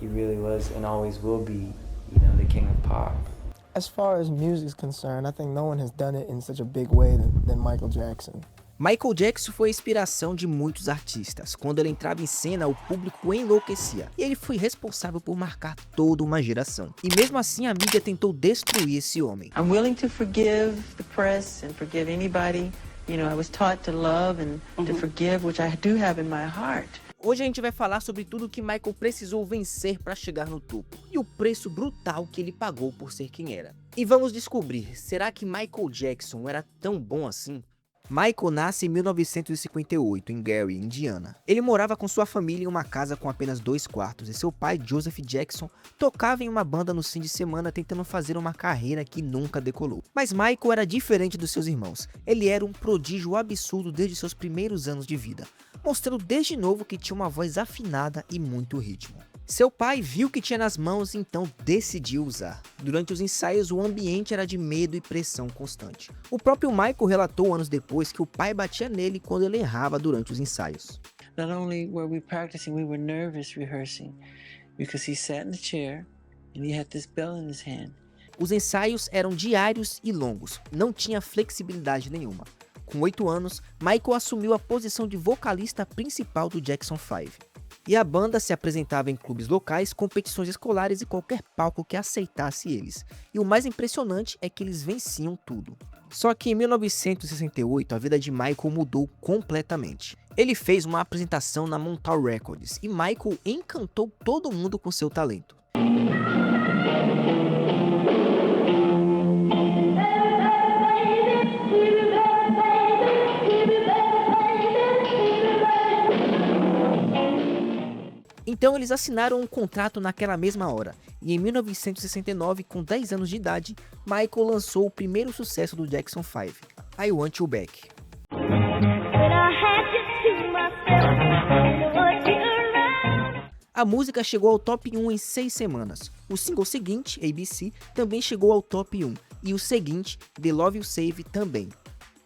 he really was and always will be, you know, the king of pop. As far as music is concerned, I think no one has done it in such a big way than Michael Jackson. Michael Jackson foi a inspiração de muitos artistas. Quando ele entrava em cena, o público enlouquecia. E ele foi responsável por marcar toda uma geração. E mesmo assim, a mídia tentou destruir esse homem. I'm willing to forgive the press and forgive anybody. You know, I was taught to love and to forgive, which I do have in my heart. Hoje a gente vai falar sobre tudo que Michael precisou vencer para chegar no topo e o preço brutal que ele pagou por ser quem era. E vamos descobrir, será que Michael Jackson era tão bom assim? Michael nasce em 1958 em Gary, Indiana. Ele morava com sua família em uma casa com apenas 2 quartos e seu pai, Joseph Jackson, tocava em uma banda no fim de semana tentando fazer uma carreira que nunca decolou. Mas Michael era diferente dos seus irmãos. Ele era um prodígio absurdo desde seus primeiros anos de vida, mostrando desde novo que tinha uma voz afinada e muito ritmo. Seu pai viu o que tinha nas mãos e então decidiu usar. Durante os ensaios, o ambiente era de medo e pressão constante. O próprio Michael relatou anos depois que o pai batia nele quando ele errava durante os ensaios. Not only were we practicing, we were nervous rehearsing because he sat in the chair and he had this bell in his hand. Os ensaios eram diários e longos, não tinha flexibilidade nenhuma. Com 8 anos, Michael assumiu a posição de vocalista principal do Jackson 5. E a banda se apresentava em clubes locais, competições escolares e qualquer palco que aceitasse eles. E o mais impressionante é que eles venciam tudo. Só que em 1968 a vida de Michael mudou completamente. Ele fez uma apresentação na Motown Records e Michael encantou todo mundo com seu talento. Então eles assinaram um contrato naquela mesma hora, e em 1969, com 10 anos de idade, Michael lançou o primeiro sucesso do Jackson 5, I Want You Back. A música chegou ao top 1 em 6 semanas, o single seguinte, ABC, também chegou ao top 1, e o seguinte, The Love You Save, também.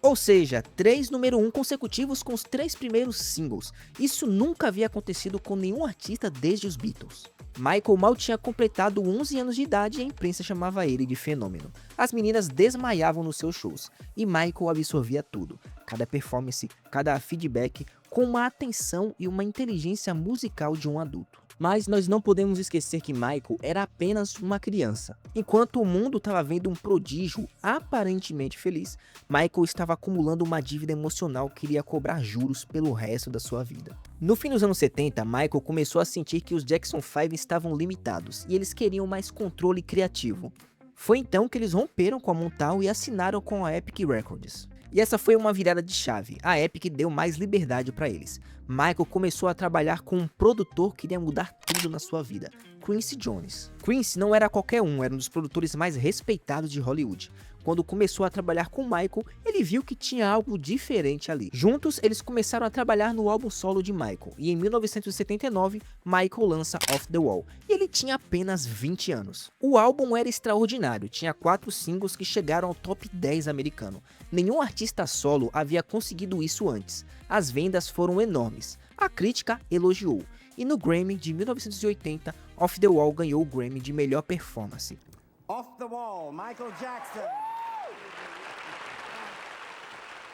Ou seja, 3 número 1 consecutivos com os 3 primeiros singles. Isso nunca havia acontecido com nenhum artista desde os Beatles. Michael mal tinha completado 11 anos de idade e a imprensa chamava ele de fenômeno. As meninas desmaiavam nos seus shows e Michael absorvia tudo. Cada performance, cada feedback, com uma atenção e uma inteligência musical de um adulto. Mas nós não podemos esquecer que Michael era apenas uma criança. Enquanto o mundo estava vendo um prodígio aparentemente feliz, Michael estava acumulando uma dívida emocional que iria cobrar juros pelo resto da sua vida. No fim dos anos 70, Michael começou a sentir que os Jackson 5 estavam limitados e eles queriam mais controle criativo. Foi então que eles romperam com a Motown e assinaram com a Epic Records. E essa foi uma virada de chave, a Epic deu mais liberdade para eles. Michael começou a trabalhar com um produtor que iria mudar tudo na sua vida, Quincy Jones. Quincy não era qualquer um, era um dos produtores mais respeitados de Hollywood. Quando começou a trabalhar com Michael, ele viu que tinha algo diferente ali. Juntos, eles começaram a trabalhar no álbum solo de Michael, e em 1979, Michael lança Off the Wall, e ele tinha apenas 20 anos. O álbum era extraordinário, tinha 4 singles que chegaram ao top 10 americano. Nenhum artista solo havia conseguido isso antes. As vendas foram enormes, a crítica elogiou, e no Grammy de 1980, Off the Wall ganhou o Grammy de melhor performance. Off the Wall, Michael Jackson.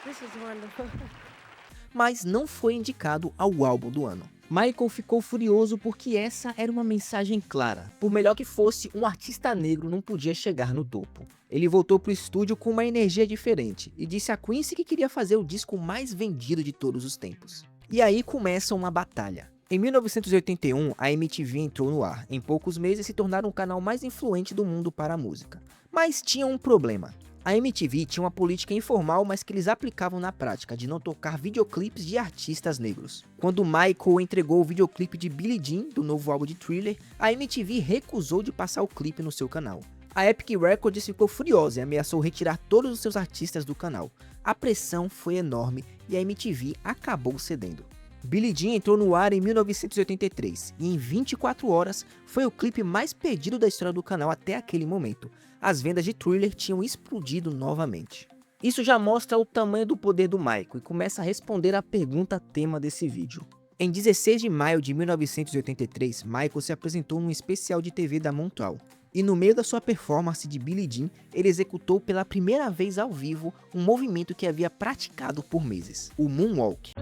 This is wonderful. Mas não foi indicado ao álbum do ano. Michael ficou furioso porque essa era uma mensagem clara. Por melhor que fosse, um artista negro não podia chegar no topo. Ele voltou pro estúdio com uma energia diferente e disse a Quincy que queria fazer o disco mais vendido de todos os tempos. E aí começa uma batalha. Em 1981, a MTV entrou no ar. Em poucos meses se tornaram o canal mais influente do mundo para a música. Mas tinha um problema. A MTV tinha uma política informal, mas que eles aplicavam na prática, de não tocar videoclipes de artistas negros. Quando Michael entregou o videoclipe de Billie Jean, do novo álbum de Thriller, a MTV recusou de passar o clipe no seu canal. A Epic Records ficou furiosa e ameaçou retirar todos os seus artistas do canal. A pressão foi enorme e a MTV acabou cedendo. Billie Jean entrou no ar em 1983 e em 24 horas foi o clipe mais pedido da história do canal até aquele momento. As vendas de Thriller tinham explodido novamente. Isso já mostra o tamanho do poder do Michael e começa a responder à pergunta tema desse vídeo. Em 16 de maio de 1983, Michael se apresentou num especial de TV da Montal. E no meio da sua performance de Billie Jean, ele executou pela primeira vez ao vivo um movimento que havia praticado por meses, o Moonwalk.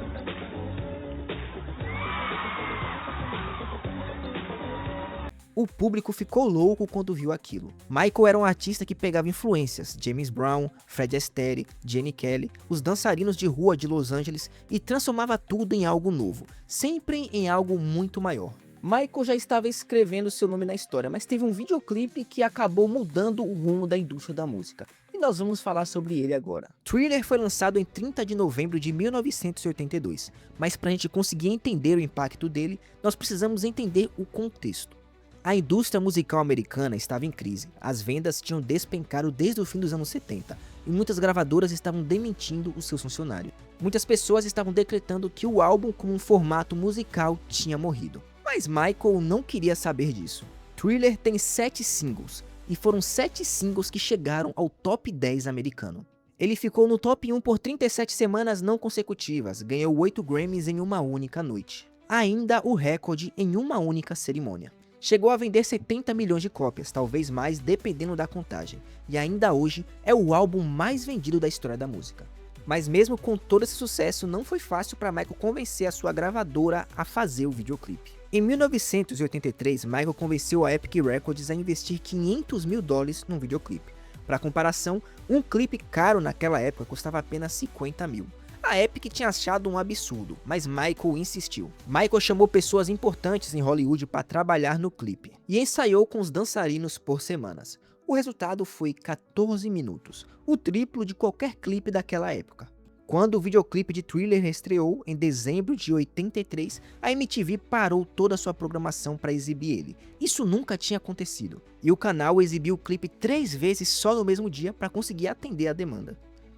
O público ficou louco quando viu aquilo. Michael era um artista que pegava influências, James Brown, Fred Astaire, Gene Kelly, os dançarinos de rua de Los Angeles e transformava tudo em algo novo, sempre em algo muito maior. Michael já estava escrevendo seu nome na história, mas teve um videoclipe que acabou mudando o rumo da indústria da música. E nós vamos falar sobre ele agora. Thriller foi lançado em 30 de novembro de 1982, mas para a gente conseguir entender o impacto dele, nós precisamos entender o contexto. A indústria musical americana estava em crise, as vendas tinham despencado desde o fim dos anos 70 e muitas gravadoras estavam demitindo os seus funcionários. Muitas pessoas estavam decretando que o álbum como um formato musical tinha morrido. Mas Michael não queria saber disso. Thriller tem 7 singles, e foram 7 singles que chegaram ao top 10 americano. Ele ficou no top 1 por 37 semanas não consecutivas, ganhou 8 Grammys em uma única noite. Ainda o recorde em uma única cerimônia. Chegou a vender 70 milhões de cópias, talvez mais dependendo da contagem, e ainda hoje é o álbum mais vendido da história da música. Mas mesmo com todo esse sucesso, não foi fácil para Michael convencer a sua gravadora a fazer o videoclipe. Em 1983, Michael convenceu a Epic Records a investir $500 mil num videoclipe. Para comparação, um clipe caro naquela época custava apenas 50 mil. A Epic tinha achado um absurdo, mas Michael insistiu. Michael chamou pessoas importantes em Hollywood para trabalhar no clipe e ensaiou com os dançarinos por semanas. O resultado foi 14 minutos, o triplo de qualquer clipe daquela época. Quando o videoclipe de Thriller estreou em dezembro de 83, a MTV parou toda a sua programação para exibir ele. Isso nunca tinha acontecido, e o canal exibiu o clipe 3 vezes só no mesmo dia para conseguir atender a demanda.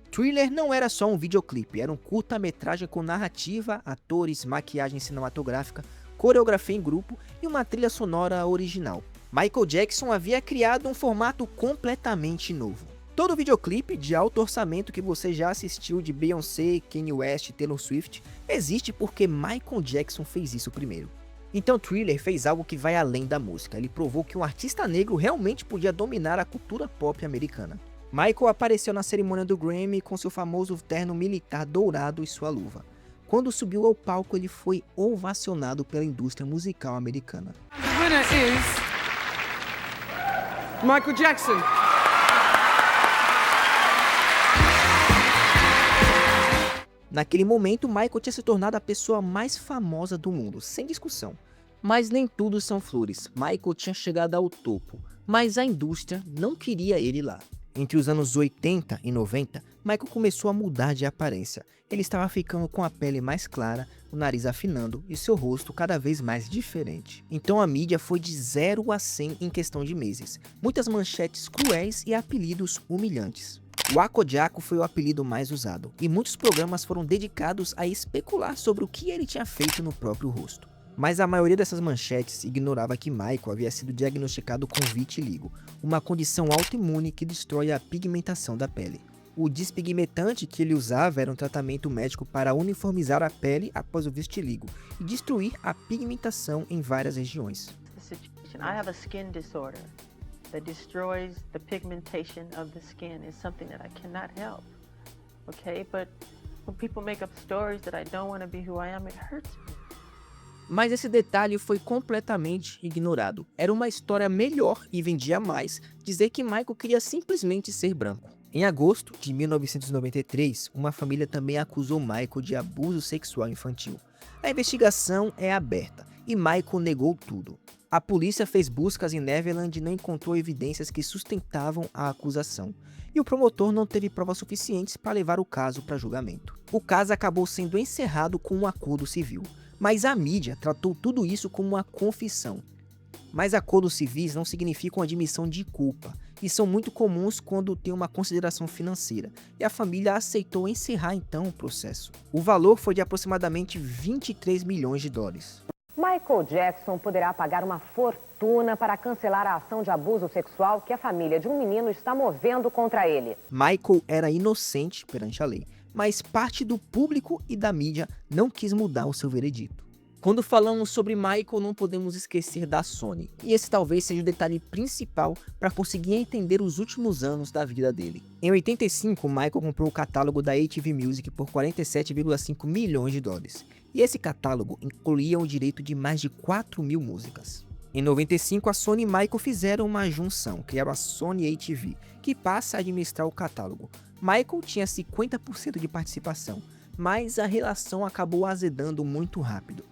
Thriller não era só um videoclipe, era um curta-metragem com narrativa, atores, maquiagem cinematográfica, coreografia em grupo e uma trilha sonora original. Michael Jackson havia criado um formato completamente novo. Todo videoclipe de alto orçamento que você já assistiu de Beyoncé, Kanye West e Taylor Swift existe porque Michael Jackson fez isso primeiro. Então Thriller fez algo que vai além da música, ele provou que um artista negro realmente podia dominar a cultura pop americana. Michael apareceu na cerimônia do Grammy com seu famoso terno militar dourado e sua luva. Quando subiu ao palco, ele foi ovacionado pela indústria musical americana. The winner is Michael Jackson. Naquele momento, Michael tinha se tornado a pessoa mais famosa do mundo, sem discussão. Mas nem tudo são flores. Michael tinha chegado ao topo, mas a indústria não queria ele lá. Entre os anos 80 e 90, Michael começou a mudar de aparência. Ele estava ficando com a pele mais clara, o nariz afinando e seu rosto cada vez mais diferente. Então a mídia foi de 0 a 100 em questão de meses. Muitas manchetes cruéis e apelidos humilhantes. O Akojaco foi o apelido mais usado, e muitos programas foram dedicados a especular sobre o que ele tinha feito no próprio rosto. Mas a maioria dessas manchetes ignorava que Michael havia sido diagnosticado com vitiligo, uma condição autoimune que destrói a pigmentação da pele. O despigmentante que ele usava era um tratamento médico para uniformizar a pele após o vitiligo e destruir a pigmentação em várias regiões. I have a skin disorder that destroys the pigmentation of the skin. It's something that I cannot help. Okay, but when people make up stories that I don't want to be who I am, it hurts me. Mas esse detalhe foi completamente ignorado. Era uma história melhor e vendia mais dizer que Michael queria simplesmente ser branco. Em agosto de 1993, uma família também acusou Michael de abuso sexual infantil. A investigação é aberta e Michael negou tudo. A polícia fez buscas em Neverland e não encontrou evidências que sustentavam a acusação. E o promotor não teve provas suficientes para levar o caso para julgamento. O caso acabou sendo encerrado com um acordo civil. Mas a mídia tratou tudo isso como uma confissão. Mas acordos civis não significam admissão de culpa, e são muito comuns quando tem uma consideração financeira, e a família aceitou encerrar então o processo. O valor foi de aproximadamente 23 milhões de dólares. Michael Jackson poderá pagar uma fortuna para cancelar a ação de abuso sexual que a família de um menino está movendo contra ele. Michael era inocente perante a lei, mas parte do público e da mídia não quis mudar o seu veredito. Quando falamos sobre Michael, não podemos esquecer da Sony, e esse talvez seja o detalhe principal para conseguir entender os últimos anos da vida dele. Em 85, Michael comprou o catálogo da ATV Music por 47,5 milhões de dólares, e esse catálogo incluía o direito de mais de 4.000 músicas. Em 95, a Sony e Michael fizeram uma junção, criaram a Sony ATV, que passa a administrar o catálogo. Michael tinha 50% de participação, mas a relação acabou azedando muito rápido.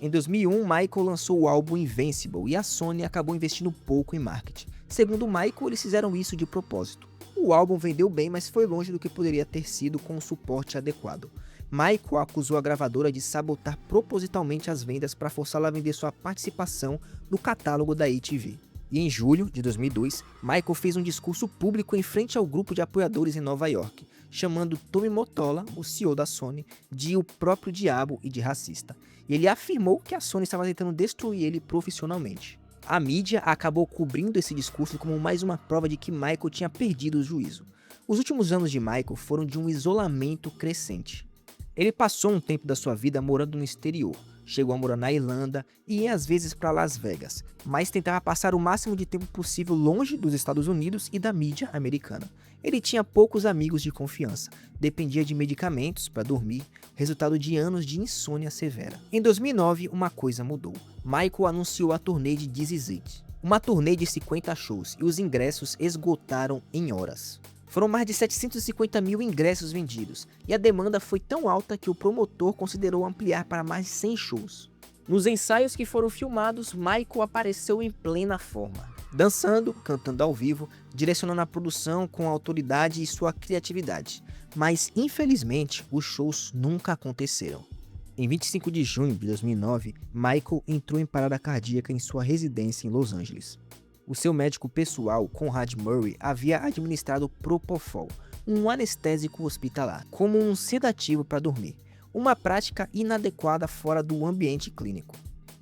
Em 2001, Michael lançou o álbum Invincible e a Sony acabou investindo pouco em marketing. Segundo Michael, eles fizeram isso de propósito. O álbum vendeu bem, mas foi longe do que poderia ter sido com o suporte adequado. Michael acusou a gravadora de sabotar propositalmente as vendas para forçá-la a vender sua participação no catálogo da ATV. E em julho de 2002, Michael fez um discurso público em frente ao grupo de apoiadores em Nova York, chamando Tommy Mottola, o CEO da Sony, de o próprio diabo e de racista. E ele afirmou que a Sony estava tentando destruir ele profissionalmente. A mídia acabou cobrindo esse discurso como mais uma prova de que Michael tinha perdido o juízo. Os últimos anos de Michael foram de um isolamento crescente. Ele passou um tempo da sua vida morando no exterior, chegou a morar na Irlanda e ia às vezes para Las Vegas, mas tentava passar o máximo de tempo possível longe dos Estados Unidos e da mídia americana. Ele tinha poucos amigos de confiança, dependia de medicamentos para dormir, resultado de anos de insônia severa. Em 2009, uma coisa mudou. Michael anunciou a turnê de This Is It, uma turnê de 50 shows, e os ingressos esgotaram em horas. Foram mais de 750 mil ingressos vendidos, e a demanda foi tão alta que o promotor considerou ampliar para mais de 100 shows. Nos ensaios que foram filmados, Michael apareceu em plena forma, dançando, cantando ao vivo, direcionando a produção com autoridade e sua criatividade. Mas, infelizmente, os shows nunca aconteceram. Em 25 de junho de 2009, Michael entrou em parada cardíaca em sua residência em Los Angeles. O seu médico pessoal, Conrad Murray, havia administrado Propofol, um anestésico hospitalar, como um sedativo para dormir, uma prática inadequada fora do ambiente clínico.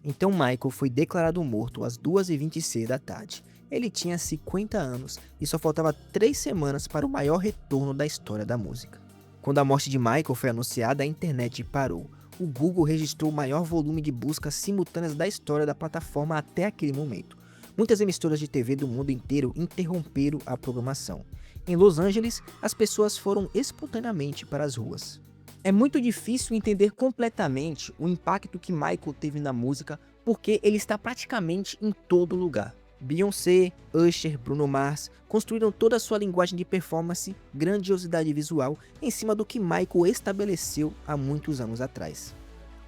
Então Michael foi declarado morto às 2h26 da tarde. Ele tinha 50 anos e só faltava 3 semanas para o maior retorno da história da música. Quando a morte de Michael foi anunciada, a internet parou. O Google registrou o maior volume de buscas simultâneas da história da plataforma até aquele momento. Muitas emissoras de TV do mundo inteiro interromperam a programação. Em Los Angeles, as pessoas foram espontaneamente para as ruas. É muito difícil entender completamente o impacto que Michael teve na música, porque ele está praticamente em todo lugar. Beyoncé, Usher, Bruno Mars construíram toda a sua linguagem de performance, grandiosidade visual, em cima do que Michael estabeleceu há muitos anos atrás.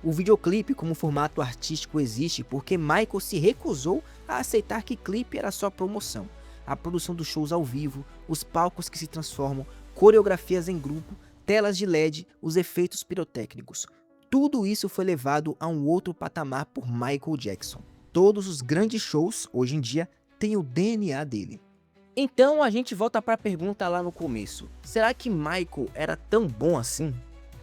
O videoclipe como formato artístico existe porque Michael se recusou a aceitar que clipe era só promoção. A produção dos shows ao vivo, os palcos que se transformam, coreografias em grupo, telas de LED, os efeitos pirotécnicos. Tudo isso foi levado a um outro patamar por Michael Jackson. Todos os grandes shows, hoje em dia, têm o DNA dele. Então a gente volta para a pergunta lá no começo. Será que Michael era tão bom assim?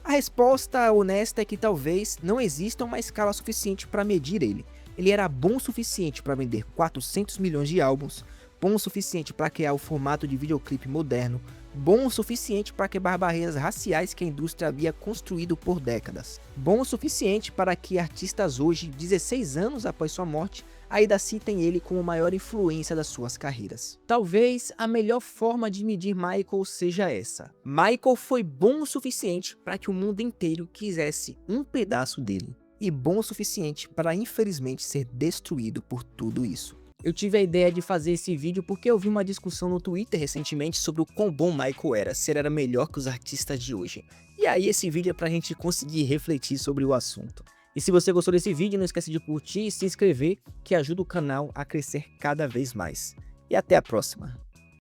A resposta honesta é que talvez não exista uma escala suficiente para medir ele. Ele era bom o suficiente para vender 400 milhões de álbuns, bom o suficiente para criar o formato de videoclipe moderno, bom o suficiente para quebrar barreiras raciais que a indústria havia construído por décadas, bom o suficiente para que artistas hoje, 16 anos após sua morte, ainda citem ele como a maior influência das suas carreiras. Talvez a melhor forma de medir Michael seja essa. Michael foi bom o suficiente para que o mundo inteiro quisesse um pedaço dele, e bom o suficiente para infelizmente ser destruído por tudo isso. Eu tive a ideia de fazer esse vídeo porque eu vi uma discussão no Twitter recentemente sobre o quão bom Michael era, se ele era melhor que os artistas de hoje. E aí esse vídeo é pra gente conseguir refletir sobre o assunto. E se você gostou desse vídeo, não esquece de curtir e se inscrever, que ajuda o canal a crescer cada vez mais. E até a próxima.